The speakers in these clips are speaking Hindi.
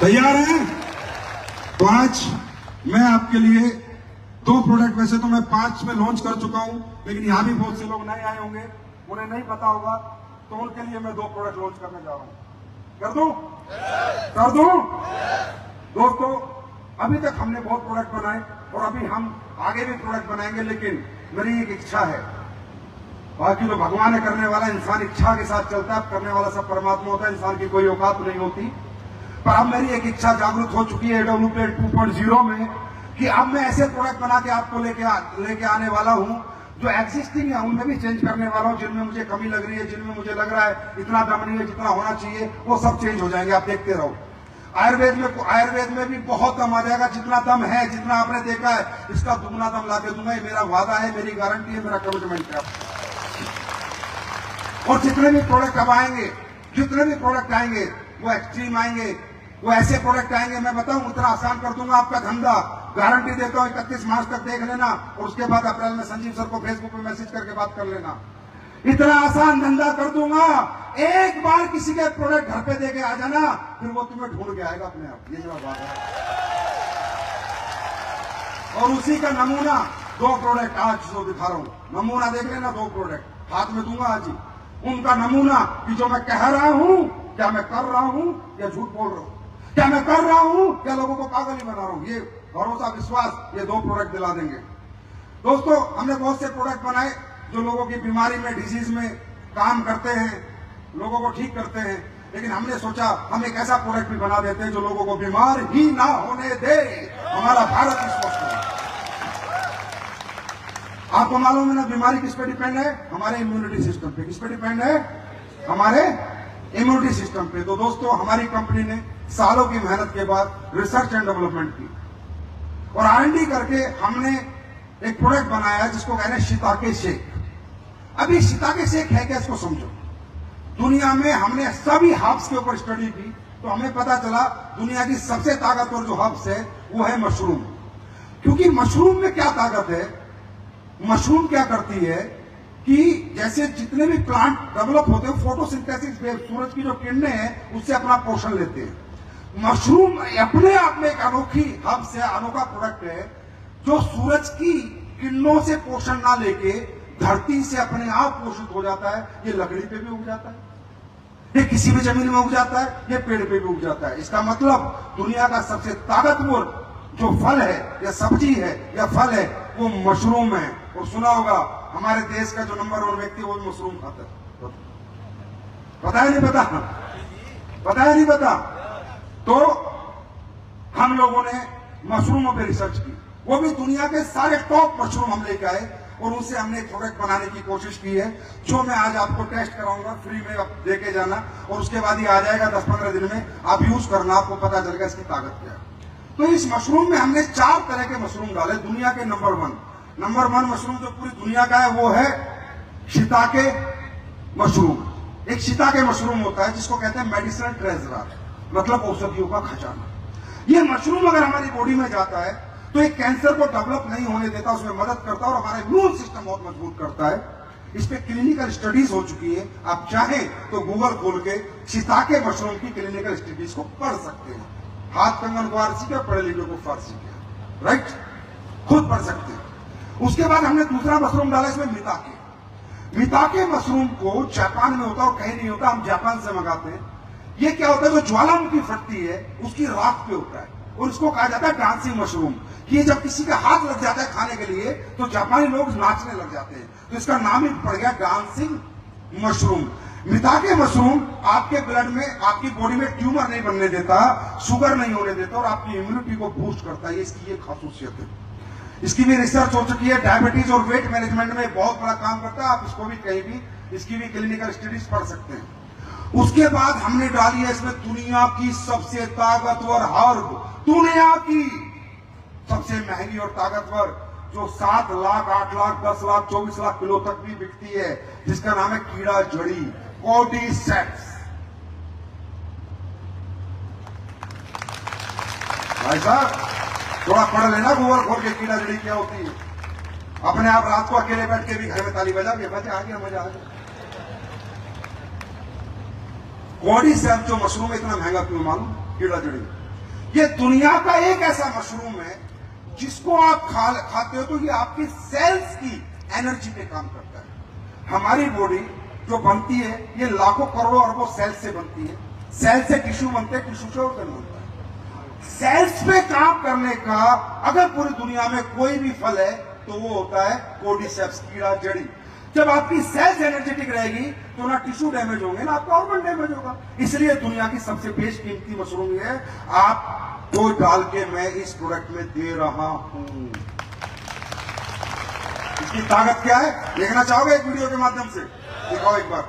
तैयार हैं? तो आज मैं आपके लिए 2 प्रोडक्ट, वैसे तो मैं 5 में लॉन्च कर चुका हूं, लेकिन यहां भी बहुत से लोग नए आए होंगे, उन्हें नहीं पता होगा, तो उनके लिए मैं 2 प्रोडक्ट लॉन्च करने जा रहा हूं। कर दूं? कर दूं? दोस्तों, अभी तक हमने बहुत प्रोडक्ट बनाए और अभी हम आगे भी प्रोडक्ट बनाएंगे, लेकिन मेरी एक इच्छा है। बाकी जो भगवान है करने वाला, इंसान इच्छा के साथ चलता है, करने वाला सब परमात्मा होता है, इंसान की कोई औकात नहीं होती। पर अब मेरी एक इच्छा जागरूक हो चुकी है AWPN 2.0 में, कि अब मैं ऐसे प्रोडक्ट बना के आपको लेके आने वाला हूं जो एग्जिस्टिंग है उनमें भी चेंज करने वाला हूं। जिनमें मुझे कमी लग रही है, जिनमें मुझे लग रहा है इतना दम नहीं है जितना होना चाहिए, वो सब चेंज हो जाएंगे, आप देखते रहो। आयुर्वेद में भी बहुत दम आ जाएगा। जितना दम है, जितना आपने देखा है, इसका दुगना दम ला के दूंगा। ये मेरा वादा है, मेरी गारंटी है, मेरा कमिटमेंट है। और जितने भी प्रोडक्ट अब आएंगे, जितने भी प्रोडक्ट आएंगे, वो एक्सट्रीम आएंगे, वो ऐसे प्रोडक्ट आएंगे, मैं बताऊं इतना आसान कर दूंगा आपका धंधा, गारंटी देता हूं। 31 मार्च तक देख लेना और उसके बाद अप्रैल में संजीव सर को फेसबुक पे मैसेज करके बात कर लेना। इतना आसान धंधा कर दूंगा। एक बार किसी के प्रोडक्ट घर पे देके आ जाना, फिर वो तुम्हें ढूंढ के आएगा अपने आप। ये मेरा बात है। और उसी का नमूना 2 प्रोडक्ट आज जो दिखा रहा हूं, नमूना देख लेना, 2 प्रोडक्ट हाथ में दूंगा आज ही। उनका नमूना कि जो मैं कह रहा हूं, क्या मैं कर रहा हूं या झूठ बोल रहा हूं, क्या मैं कर रहा हूं क्या लोगों को पागल ही बना रहा हूं, ये भरोसा विश्वास ये 2 प्रोडक्ट दिला देंगे। दोस्तों, हमने बहुत से प्रोडक्ट बनाए जो लोगों की बीमारी में, डिजीज में काम करते हैं, लोगों को ठीक करते हैं, लेकिन हमने सोचा हम एक ऐसा प्रोडक्ट भी बना देते हैं जो लोगों को बीमार ही ना होने दे, हमारा भारत ही स्वस्थ है। आपको मालूम है ना, बीमारी किस पे डिपेंड है? हमारे इम्यूनिटी सिस्टम पे। किस पे डिपेंड है? हमारे इम्यूनिटी सिस्टम पे। तो दोस्तों, हमारी कंपनी ने सालों की मेहनत के बाद रिसर्च एंड डेवलपमेंट की और R&D करके हमने एक प्रोडक्ट बनाया जिसको कहते हैं शिताके शेक। अभी शिताके शेक है क्या, इसको समझो। दुनिया में हमने सभी हर्ब्स के ऊपर स्टडी की, तो हमें पता चला दुनिया की सबसे ताकतवर जो हर्ब्स है वो है मशरूम। क्योंकि मशरूम में क्या ताकत है? मशरूम क्या करती है कि जैसे जितने भी प्लांट डेवलप होते हैं, फोटोसिंथेसिस पे सूरज की जो किरणें हैं उससे अपना पोषण लेते हैं। मशरूम अपने आप में एक अनोखी हर्ब्स है, अनोखा प्रोडक्ट है जो सूरज की किरणों से पोषण ना लेके धरती से अपने आप पोषित हो जाता है। ये लकड़ी पे भी उग जाता है, ये किसी भी जमीन में उग जाता है, ये पेड़ पे भी उग जाता है। इसका मतलब दुनिया का सबसे ताकतवर जो फल है या सब्जी है या फल है वो मशरूम है। और सुना होगा हमारे देश का जो नंबर 1 व्यक्ति वो मशरूम खाता है। पता है नहीं पता? पता है नहीं पता? तो हम लोगों ने मशरूमों पे रिसर्च की, वो भी दुनिया के सारे टॉप मशरूम हम लेके आए और उनसे हमने एक प्रोडक्ट बनाने की कोशिश की है, जो मैं आज आपको टेस्ट कराऊंगा, फ्री में आप देके जाना और उसके बाद ही आ जाएगा 10-15 दिन में, आप यूज करना, आपको पता चलेगा इसकी ताकत क्या है। तो इस मशरूम में हमने 4 तरह के मशरूम डाले। दुनिया के नंबर 1 मशरूम जो पूरी दुनिया का है वो है शिताके मशरूम। एक शिताके मशरूम होता है जिसको कहते हैं मेडिसिनल ट्रेजर, मतलब औषधियों का खजाना। ये मशरूम अगर हमारी बॉडी में जाता है तो एक कैंसर को डेवलप नहीं होने देता, उसमें मदद करता है और हमारा इम्यून सिस्टम बहुत मजबूत करता है। इस पे क्लिनिकल स्टडीज हो चुकी है, आप चाहें तो गूगल खोल के शिताके मशरूम की क्लिनिकल स्टडीज को पढ़ सकते हैं। हाथ कंगन को फारसी के, पढ़े लिखे को फारसी के, राइट, खुद पढ़ सकते हैं। उसके बाद हमने दूसरा मशरूम डाला इसमें मिताके। मिताके मशरूम को जापान में होता और कहीं नहीं होता, हम जापान से मंगाते हैं। ये क्या होता है, जो ज्वालामुखी फटती है उसकी राख पे होता है और इसको कहा जाता है डांसिंग मशरूम। ये जब किसी का हाथ लग जाता है खाने के लिए तो जापानी लोग नाचने लग जाते हैं, तो इसका नाम ही पड़ गया डांसिंग मशरूम। मिताके मशरूम आपके ब्लड में, आपकी बॉडी में ट्यूमर नहीं बनने देता, शुगर नहीं होने देता और आपकी इम्यूनिटी को बूस्ट करता है। इसकी ये खासियत है। इसकी भी रिसर्च हो चुकी है, डायबिटीज और वेट मैनेजमेंट में बहुत बड़ा काम करता है। आप इसको भी कहीं भी इसकी भी क्लिनिकल स्टडीज पढ़ सकते हैं। उसके बाद हमने डाली है इसमें दुनिया की सबसे ताकतवर हर्ब, दुनिया की सबसे महंगी और ताकतवर, जो 7 लाख, 8 लाख, 10 लाख, 24 लाख किलो तक भी बिकती है, जिसका नाम है कीड़ा जड़ी, कॉर्डिसेप्स। भाई साहब थोड़ा पढ़ लेना गूगल खोल के, कीड़ा जड़ी क्या होती है। अपने आप रात को अकेले बैठ के भी घर में ताली बजा के मजा आ गया, मजा आ गया। कॉर्डिसेप्स जो मशरूम है इतना महंगा क्यों मालूम? कीड़ा जड़ी। ये दुनिया का एक ऐसा मशरूम है जिसको आप खाते हो तो ये आपके सेल्स की एनर्जी पे काम करता है। हमारी बॉडी जो बनती है ये लाखों करोड़ों अरबों सेल्स से बनती है। सेल से टिश्यू बनते हैं, टिश्यू से ऑर्गन बनता है। सेल्स पे काम करने का अगर पूरी दुनिया में कोई भी फल है तो वो होता है कोर्डिसेप्स, कीड़ा जड़ी। जब आपकी सेल्स एनर्जेटिक रहेगी तो ना टिश्यू डैमेज होंगे ना आपका ऑर्गन डैमेज होगा। इसलिए दुनिया की सबसे बेशकीमती मशरूम है आपको डाल के मैं इस प्रोडक्ट में दे रहा हूं। इसकी ताकत क्या है देखना चाहोगे एक वीडियो के माध्यम से? दिखाओ एक बार,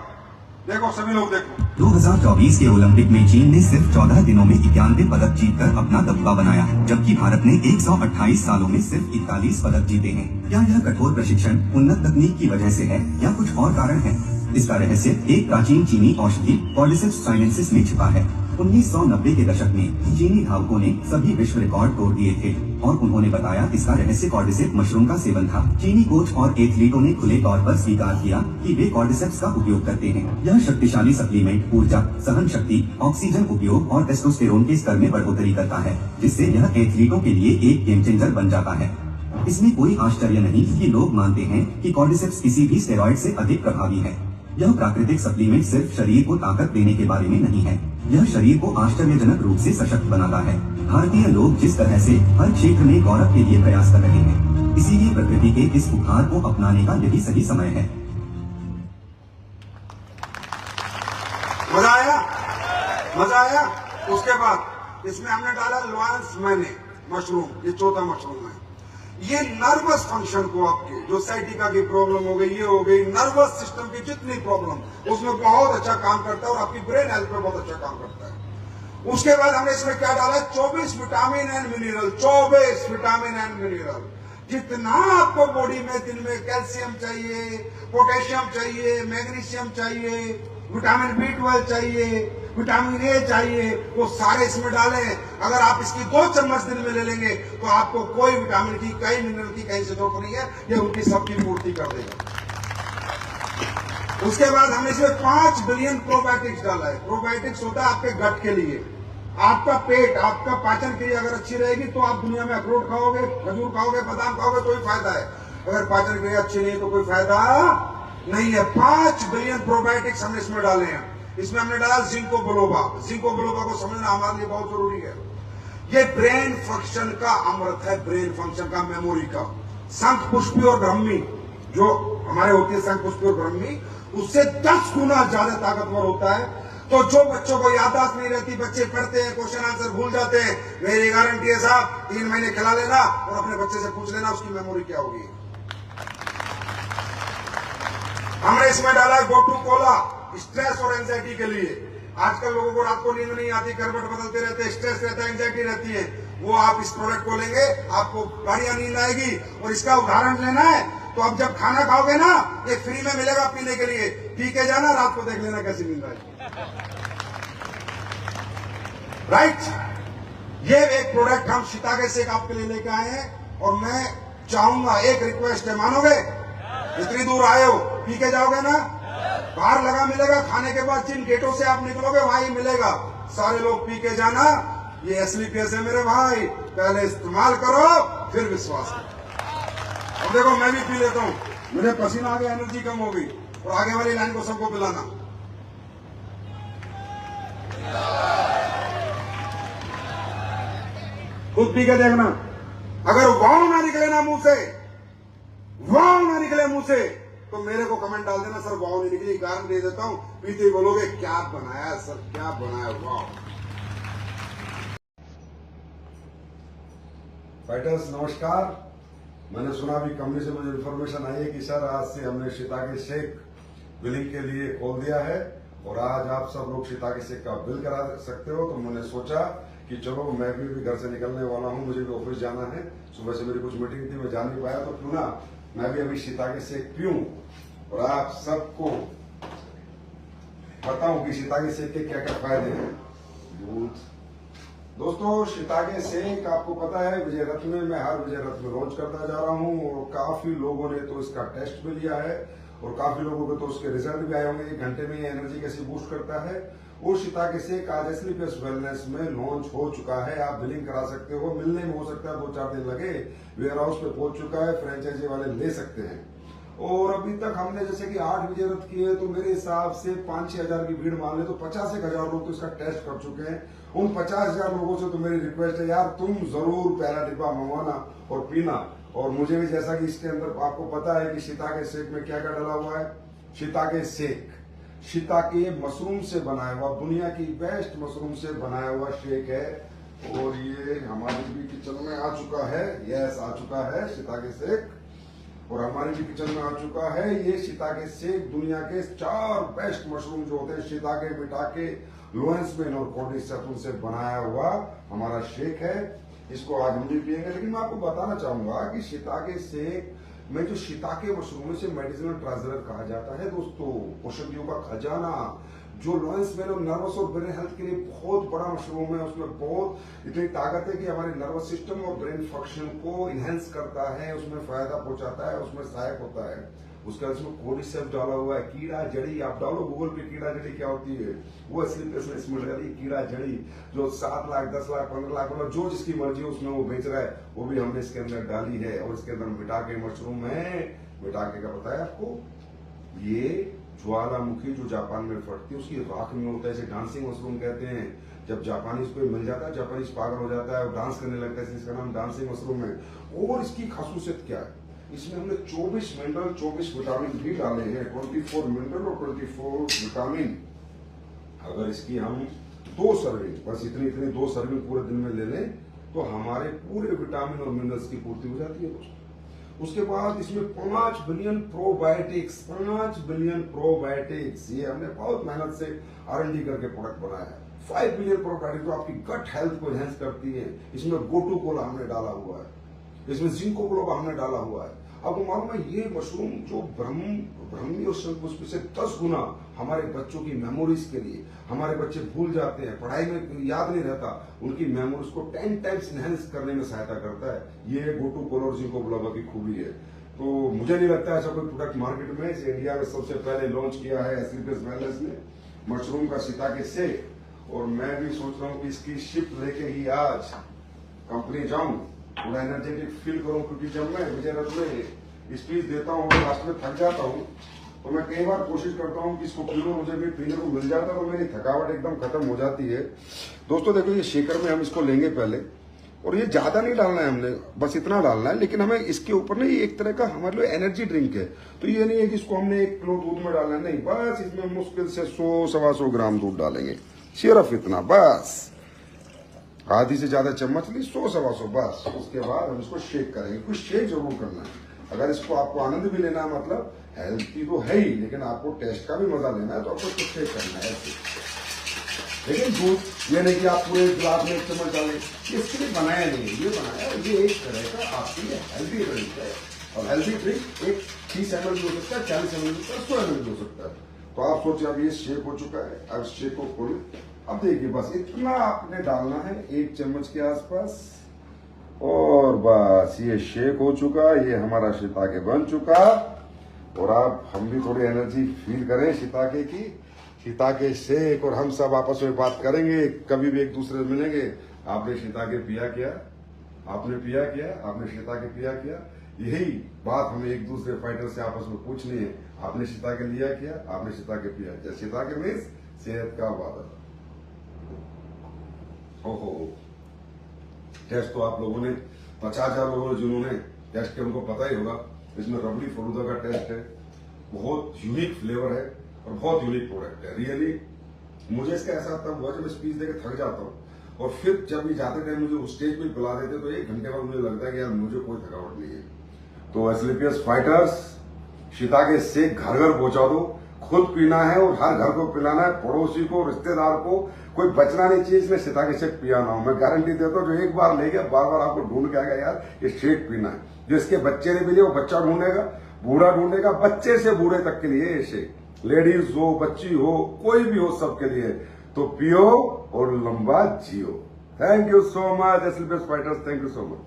देखो सभी लोग देखो। 2024 के ओलंपिक में चीन ने सिर्फ 14 दिनों में 91 पदक जीतकर अपना दबदबा बनाया, जबकि भारत ने 128 सालों में सिर्फ 41 पदक जीते हैं। क्या यह कठोर प्रशिक्षण, उन्नत तकनीक की वजह से है या कुछ और कारण है? इसका रहस्य एक प्राचीन चीनी औषधि कॉर्डिसेप्स साइनेंसिस में छिपा है। 1990 के दशक में चीनी धावकों ने सभी विश्व रिकॉर्ड तोड़ दिए थे और उन्होंने बताया इसका रहस्य कॉर्डिसेप्स मशरूम का सेवन था। चीनी कोच और एथलीटों ने खुले तौर पर स्वीकार किया कि वे कॉर्डिसेप्स का उपयोग करते हैं। यह शक्तिशाली सप्लीमेंट ऊर्जा, सहन शक्ति, ऑक्सीजन उपयोग और टेस्टोस्टेरोन के स्तर में बढ़ोतरी करता है, जिससे यह एथलीटों के लिए एक गेम चेंजर बन जाता है। इसमें कोई आश्चर्य नहीं कि लोग मानते हैं कि कॉर्डिसेप्स किसी भी स्टेरॉइड से अधिक प्रभावी है। यह प्राकृतिक सप्लीमेंट सिर्फ शरीर को ताकत देने के बारे में नहीं है, यह शरीर को आश्चर्यजनक रूप से सशक्त बनाता है। भारतीय लोग जिस तरह से हर क्षेत्र में गौरव के लिए प्रयास कर रहे हैं, इसीलिए प्रकृति के इस उपहार को अपनाने का यही सही समय है। मजा आया? मजा आया? उसके बाद इसमें हमने डाला लॉयंस मैने मशरूम, ये चौथा मशरूम है। ये नर्वस फंक्शन को आपके जो साइटिका की प्रॉब्लम हो गई, ये हो गई, नर्वस सिस्टम की जितनी प्रॉब्लम उसमें बहुत अच्छा काम करता है और आपकी ब्रेन हेल्थ पे बहुत अच्छा काम करता है। उसके बाद हमने इसमें क्या डाला? 24 vitamin and mineral. 24 vitamin and mineral. जितना आपको बॉडी में दिन में कैल्शियम चाहिए, पोटेशियम चाहिए, मैग्नीशियम चाहिए, विटामिन B12 चाहिए, विटामिन A चाहिए, वो सारे इसमें डाले। अगर आप इसकी 2 चम्मच दिन में ले लेंगे तो आपको कोई विटामिन की, कई मिनरल की कहीं से जरूरत नहीं है, ये उनकी सबकी पूर्ति कर देगा। उसके बाद हमने इसमें 5 बिलियन प्रोबायोटिक्स डाला है। प्रोबायोटिक्स होता है आपके गट के लिए। आपका पेट, आपका पाचन क्रिया अगर अच्छी रहेगी तो आप दुनिया में अखरोट खाओगे, खजूर खाओगे, बादाम खाओगे तो ही फायदा है। अगर पाचन क्रिया अच्छी नहीं है तो कोई फायदा नहीं है। 5 बिलियन प्रोबायोटिक्स हमने इसमें डाले हैं। इसमें हमने डाला जिंको बिलोबा। जिंको बिलोबा को समझना हमारे लिए बहुत जरूरी है। ये ब्रेन फंक्शन का अमृत है, ब्रेन फंक्शन का, मेमोरी का। शंख पुष्पी और ब्रह्मी जो हमारे होती है, शंख पुष्पी और ब्रह्मी उससे 10 गुना ज्यादा ताकतवर होता है। तो जो बच्चों को याददाश्त नहीं रहती, बच्चे पढ़ते हैं, क्वेश्चन आंसर भूल जाते हैं, मेरी गारंटी है साहब 3 महीने खिला लेना और अपने बच्चे से पूछ लेना उसकी मेमोरी क्या होगी। हमने इसमें डाला गोटू कोला, स्ट्रेस और एंजाइटी के लिए। आजकल लोगों को रात को नींद नहीं आती, करवट बदलते रहते हैं, स्ट्रेस रहता है, एंजाइटी रहती है। वो आप इस प्रोडक्ट को लेंगे आपको बढ़िया नींद आएगी। और इसका उदाहरण लेना है तो अब जब खाना खाओगे ना, ये फ्री में मिलेगा पीने के लिए, पी के जाना, रात को देख लेना कैसी नींद आएगी। राइट, ये एक प्रोडक्ट हम शितागे शेक आपके लिए लेके आए हैं। और मैं चाहूंगा, एक रिक्वेस्ट है, मानोगे? इतनी दूर आए हो, पी के जाओगे ना? बाहर लगा मिलेगा, खाने के बाद जिन गेटों से आप निकलोगे वहां ही मिलेगा। सारे लोग पी के जाना। ये असली पैसे मेरे भाई, पहले इस्तेमाल करो फिर विश्वास करो। अब देखो मैं भी पी लेता हूं, मुझे पसीना आ गया, एनर्जी कम हो गई, और आगे वाली लाइन को सबको पिलाना। खुद पी के देखना, अगर वाव ना निकले ना मुंह से, वाव ना निकले मुंह से, तो मेरे को कमेंट डाल देना, सर वाव नहीं निकली, कारण दे देता हूं। पीते ही बोलोगे क्या बनाया सर, क्या बनाया, वाव। फाइटर्स नमस्कार। मैंने सुना अभी कंपनी से मुझे इन्फॉर्मेशन आई है कि सर आज से हमने शितागे शेक बिलिंग के लिए खोल दिया है और आज आप सब लोग शितागे शेक का बिल करा सकते हो। तो मैंने सोचा कि चलो मैं भी घर से निकलने वाला हूं, मुझे भी ऑफिस जाना है, सुबह से मेरी कुछ मीटिंग थी, मैं जा नहीं पाया, तो क्यों ना मैं भी अभी शितागे शेक पीऊं और आप सबको बताऊं कि शितागे शेक के क्या क्या फायदे हैं। दोस्तों शितागे शेक आपको पता है विजय रथ में, मैं हर विजय रथ में लॉन्च करता जा रहा हूं और काफी लोगों ने तो इसका टेस्ट भी लिया है और काफी लोगों को तो उसके रिजल्ट भी आए होंगे। 1 घंटे में ये एनर्जी कैसी बूस्ट करता है वो शिताके शेक आज एसलीपीएस वेलनेस में लॉन्च हो चुका है। आप बिलिंग करा सकते हो, मिलने में हो सकता है 2-4 दिन लगे, वेयर हाउस पे पहुंच चुका है, फ्रेंचाइजी वाले ले सकते हैं। और अभी तक हमने जैसे कि 8 विजय रथ किए, तो मेरे हिसाब से 5-6 हजार की भीड़ मान ले तो 50-1,000 लोग तो इसका टेस्ट कर चुके हैं। उन 50,000 लोगों से तो मेरी रिक्वेस्ट है यार, तुम जरूर पहला डिब्बा मंगवाना और पीना। और मुझे भी, जैसा कि इसके अंदर आपको पता है कि शिताके शेक में क्या क्या डला हुआ है। शिताके शेक शिताके मशरूम से बनाया हुआ, दुनिया की बेस्ट मशरूम से बनाया हुआ शेक है। और ये हमारे भी किचन में आ चुका है, यस आ चुका है शिताके शेक। और हमारे भी किचन में आ चुका है ये शिताके शेक। दुनिया के 4 बेस्ट मशरूम जो होते हैं, शिताके, मिटाके, लोएंसमेन और कॉर्डिसेप्स से बनाया हुआ हमारा शेक है। इसको आज हम भी पियेंगे। लेकिन मैं आपको बताना चाहूंगा कि शिताके शेक में जो शिताके मशरूम से मेडिसिनल ट्रेजर कहा जाता है दोस्तों, औषधियों का खजाना, जो लोएंसमेन और नर्वस और ब्रेन हेल्थ के लिए बहुत बड़ा मशरूम है। उसमें बहुत इतनी ताकत है कि हमारे नर्वस सिस्टम और ब्रेन फंक्शन को इनहेंस करता है, उसमें फायदा पहुंचाता है, उसमें सहायक होता है। उसका इसमें कोर्डिसेप्स डाला हुआ है, कीड़ा जड़ी। आप डालो गूगल पे कीड़ा जड़ी क्या होती है, वो एसलीपीएस में इसमें लगा दी कीड़ा जड़ी, जो 7 लाख 10 लाख 15 लाख मतलब जो जिसकी मर्जी उसमें वो बेच रहा है, वो भी हमने इसके अंदर डाली है। और इसके अंदर मिटाके मशरूम है। मिटाके का पता है आपको, ये ज्वालामुखी जो जापान में फटती है उसकी राख में होता है, इसे डांसिंग मशरूम कहते हैं। जब जापानीज को मिल जाता है, जापानीज पागल हो जाता है और डांस करने लगता है, इसका नाम डांसिंग मशरूम है। और इसकी खासियत क्या है, इसमें हमने 24 मिनरल 24 विटामिन भी डाले हैं, 24 मिनरल और 24 विटामिन। अगर इसकी हम 2 सर्विंग, बस इतनी 2 सर्विंग पूरे दिन में ले लें तो हमारे पूरे विटामिन और मिनरल्स की पूर्ति हो जाती है दोस्तों। उसके बाद इसमें 5 बिलियन प्रोबायोटिक्स, 5 बिलियन प्रोबायोटिक्स, ये हमने बहुत मेहनत से R&D करके प्रोडक्ट बनाया है। 5 बिलियन प्रोबायोटिक्स जो आपकी गट हेल्थ को एनहेंस करती है। इसमें गोटू कोला हमने डाला हुआ है, इसमें जिंको बिलोबा हमने डाला हुआ है। आपको मालूम है ये मशरूम जो ब्रह्मी और शंकुपुष्प से 10 गुना हमारे बच्चों की मेमोरीज के लिए, हमारे बच्चे भूल जाते हैं, पढ़ाई में याद नहीं रहता, उनकी मेमोरीज को 10 टाइम्स इनहेंस करने में सहायता करता है। ये गोटू कोला और जिंको बिलोबा की खूबी है। तो मुझे नहीं लगता ऐसा कोई प्रोडक्ट मार्केट में, इसे इंडिया में सबसे पहले लॉन्च किया है एसलीपीएस वेलनेस ने, मशरूम का शिताके शेक। और मैं भी सोच रहा हूँ कि इसकी शिप लेके ही आज कंपनी जाऊं, थोड़ा एनर्जेटिक फील करूं। क्योंकि जब मैं विजय रथ में स्पीच देता हूँ और लास्ट में थक जाता हूँ, तो मैं कई बार कोशिश करता हूँ कि इसको पी लो, मुझे भी पीने को मिल जाता है तो मेरी थकावट एकदम खत्म हो जाती है। दोस्तों देखो, ये शेकर में हम इसको लेंगे पहले, और ये ज्यादा नहीं डालना है हमने, बस इतना डालना है। लेकिन हमें इसके ऊपर ना ये एक तरह का हमारे लिए एनर्जी ड्रिंक है, तो ये नहीं है कि इसको हमने 1 किलो दूध में डालना है, नहीं, बस इसमें मुश्किल से 100-125 ग्राम दूध डालेंगे, सिर्फ इतना, बस आधी से ज्यादा चम्मच ली, 100-125 बस। उसके बाद हम इसको शेक करेंगे। कुछ शेक जरूर करना है अगर इसको आपको आनंद भी लेना है, मतलब हेल्थी तो है ही, लेकिन आपको टेस्ट का भी मजा लेना है, तो आपको कुछ शेक करना है ऐसे। लेकिन दूध ये नहीं कि आप पूरे गिलास में 1 चम्मच डालें, ये इसके लिए बनाया नहीं है, ये बनाया ये एक तरह का आपके लिए हेल्थी ड्रिंक है। और हेल्थी ड्रिंक एक 30 ml भी हो सकता है, 40 ml भी हो सकता है, 100 ml भी हो सकता है। तो आप सोचिए अब ये शेक हो चुका है, अब शेक को खोलें। अब देखिए बस इतना आपने डालना है, 1 चम्मच के आसपास, और बस ये शेक हो चुका, ये हमारा शिताके बन चुका। और आप हम भी थोड़ी एनर्जी फील करें शिताके की, शिताके शेक, और हम सब आपस में बात करेंगे, कभी भी एक दूसरे से मिलेंगे। आपने शिताके पिया क्या, आपने पिया क्या, आपने शिताके पिया क्या, यही बात हमें एक दूसरे फाइटर से आपस में पूछनी है। आपने शिताके लिया क्या, आपने शिताके पिया क्या। शिताके मीन्स सेहत का वादा। ओहो, टेस्ट तो आप लोगों ने 50,000 लोगों ने जिन्होंने टेस्ट किया उनको पता ही होगा। इसमें रबड़ी फलूदा का टेस्ट है, बहुत यूनिक फ्लेवर है और बहुत यूनिक प्रोडक्ट है। रियली मुझे इसका ऐसा तब हुआ जब स्पीच देकर थक जाता हूँ, और फिर जब भी जाते टाइम मुझे उस स्टेज पे बुला देते तो 1 घंटे बाद मुझे लगता है कि यार मुझे कोई थकावट नहीं है। तो एसलीपीएस फाइटर्स, शिताके शेक घर घर पहुंचा दो, खुद पीना है और हर घर को पिलाना है, पड़ोसी को, रिश्तेदार को, कोई बचना नहीं चाहिए इसमें शिताके शेक पिया ना हो। मैं गारंटी देता हूँ जो एक बार ले गया बार बार आपको ढूंढ के आएगा यार ये शेक पीना है। जो इसके बच्चे ने भी लिया वो बच्चा ढूंढेगा, बूढ़ा ढूंढेगा, बच्चे से बूढ़े तक के लिए ये शेक, लेडीज हो, बच्ची हो, कोई भी हो, सबके लिए। तो पियो और लंबा जियो। Thank you so much SLPS fighters, thank you so much.